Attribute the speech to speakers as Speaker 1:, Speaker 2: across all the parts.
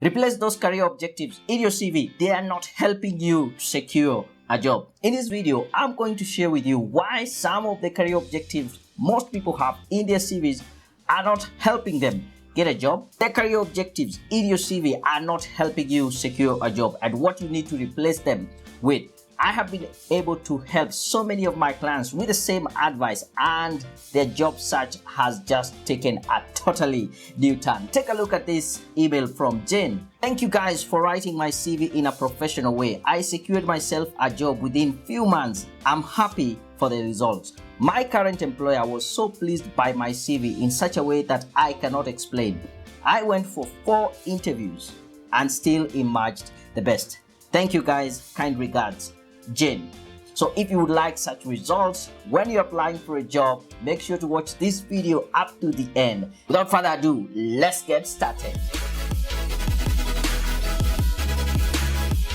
Speaker 1: Replace those career objectives in your CV. They are not helping you to secure a job. In this video, I'm going to share with you why some of the career objectives most people have in their CVs are not helping them get a job. The career objectives in your CV are not helping you secure a job and what you need to replace them with. I have been able to help so many of my clients with the same advice, and their job search has just taken a totally new turn. Take a look at this email from Jane. Thank you guys for writing my CV in a professional way. I secured myself a job within few months. I'm happy for the results. My current employer was so pleased by my CV in such a way that I cannot explain. I went for 4 interviews and still emerged the best. Thank you guys. Kind regards, Jane. So if you would like such results when you're applying for a job, make sure to watch this video up to the end. Without further ado, let's get started.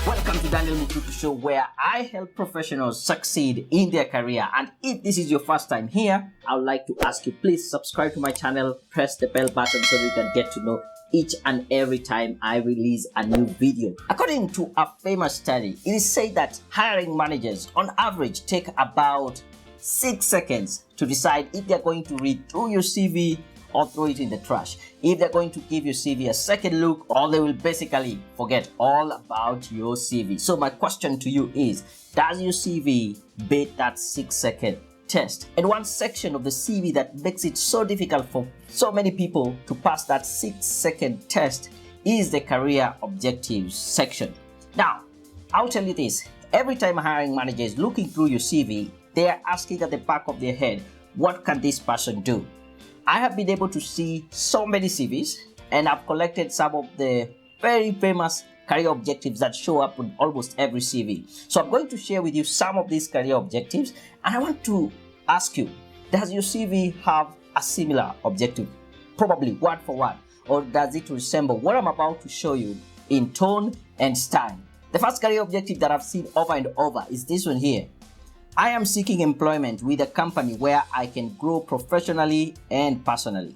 Speaker 1: Welcome to Daniel Mutuku Show, where I help professionals succeed in their career. And if this is your first time here, I would like to ask you, please subscribe to my channel, press the bell button so you can get to know each and every time I release a new video. According to a famous study, it is said that hiring managers on average take about 6 seconds to decide if they're going to read through your CV or throw it in the trash, if they're going to give your CV a second look, or they will basically forget all about your CV. So my question to you is, does your CV beat that 6-second test? And one section of the CV that makes it so difficult for so many people to pass that 6-second test is the career objectives section. Now, I'll tell you this, every time a hiring manager is looking through your CV, they are asking at the back of their head, what can this person do? I have been able to see so many CVs, and I've collected some of the very famous career objectives that show up on almost every CV. So I'm going to share with you some of these career objectives, and I want to ask you, does your CV have a similar objective? Probably word for word, or does it resemble what I'm about to show you in tone and style? The first career objective that I've seen over and over is this one here. I am seeking employment with a company where I can grow professionally and personally.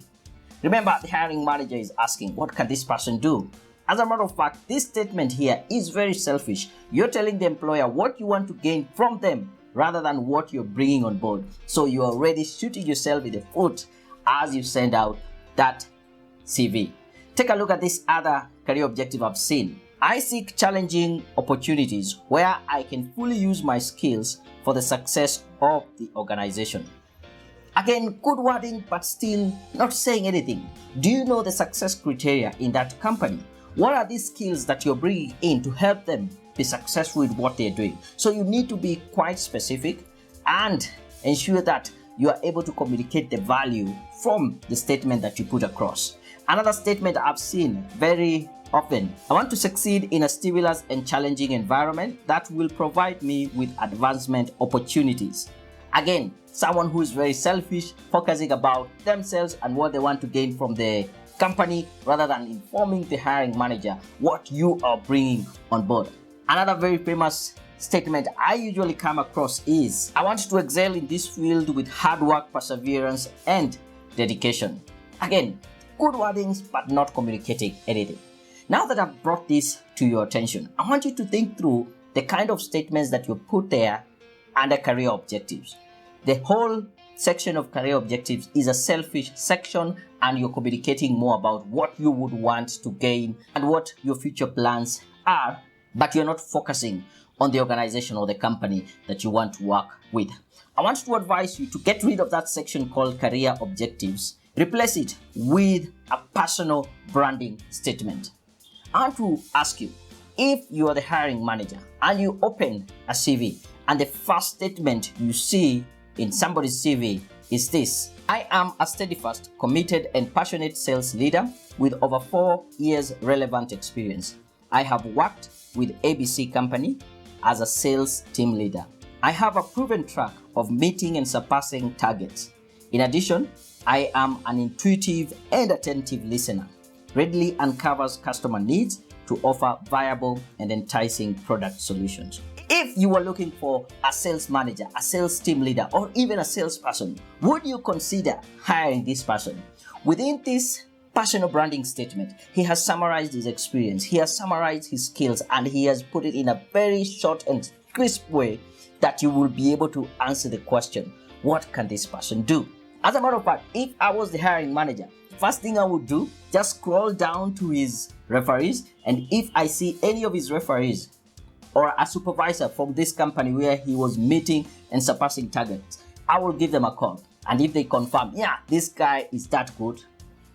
Speaker 1: Remember, the hiring manager is asking, what can this person do? As a matter of fact, this statement here is very selfish. You're telling the employer what you want to gain from them rather than what you're bringing on board. So you're already shooting yourself in the foot as you send out that CV. Take a look at this other career objective I've seen. I seek challenging opportunities where I can fully use my skills for the success of the organization. Again, good wording, but still not saying anything. Do you know the success criteria in that company? What are these skills that you're bringing in to help them be successful with what they're doing? So you need to be quite specific and ensure that you are able to communicate the value from the statement that you put across. Another statement I've seen very often, I want to succeed in a stimulus and challenging environment that will provide me with advancement opportunities. Again, someone who is very selfish, focusing about themselves and what they want to gain from the company rather than informing the hiring manager what you are bringing on board. Another very famous statement I usually come across is, I want to excel in this field with hard work, perseverance, and dedication. Again, good wordings, but not communicating anything. Now that I've brought this to your attention, I want you to think through the kind of statements that you put there under career objectives. The whole section of career objectives is a selfish section, and you're communicating more about what you would want to gain and what your future plans are, but you're not focusing on the organization or the company that you want to work with. I want to advise you to get rid of that section called career objectives. Replace it with a personal branding statement. I want to ask you, if you are the hiring manager and you open a CV and the first statement you see in somebody's CV is this: I am a steadfast, committed, and passionate sales leader with over 4 years relevant experience. I have worked with ABC Company as a sales team leader. I have a proven track of meeting and surpassing targets. In addition, I am an intuitive and attentive listener, readily uncovers customer needs to offer viable and enticing product solutions. If you were looking for a sales manager, a sales team leader, or even a salesperson, would you consider hiring this person? Within this personal branding statement. He has summarized his experience, he has summarized his skills, and he has put it in a very short and crisp way that you will be able to answer the question, what can this person do? As a matter of fact, if I was the hiring manager, first thing I would do, just scroll down to his referees, and if I see any of his referees or a supervisor from this company where he was meeting and surpassing targets, I will give them a call. And if they confirm, yeah, this guy is that good,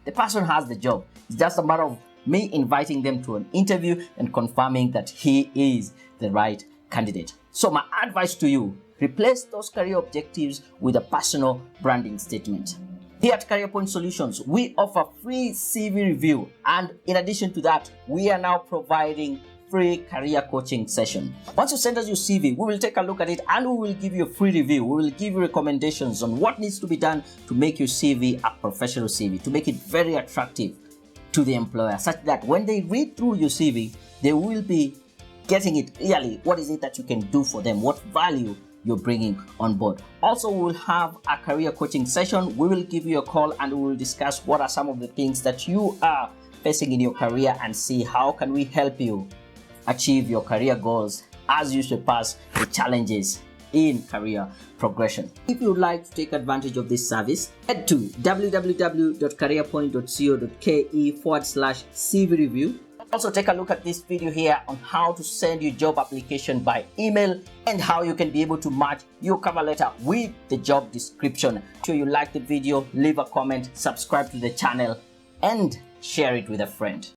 Speaker 1: the person has the job. It's just a matter of me inviting them to an interview and confirming that he is the right candidate. So my advice to you, replace those career objectives with a personal branding statement. Here at Career Point Solutions, we offer free CV review, and in addition to that, we are now providing free career coaching session. Once you send us your CV, we will take a look at it and we will give you a free review. We will give you recommendations on what needs to be done to make your CV a professional CV, to make it very attractive to the employer, such that when they read through your CV, they will be getting it clearly. What is it that you can do for them? What value you're bringing on board? Also, we will have a career coaching session. We will give you a call and we will discuss what are some of the things that you are facing in your career and see how can we help you achieve your career goals as you surpass the challenges in career progression. If you would like to take advantage of this service, head to www.careerpoint.co.ke/CV review. Also, take a look at this video here on how to send your job application by email and how you can be able to match your cover letter with the job description. Make sure you like the video, leave a comment, subscribe to the channel, and share it with a friend.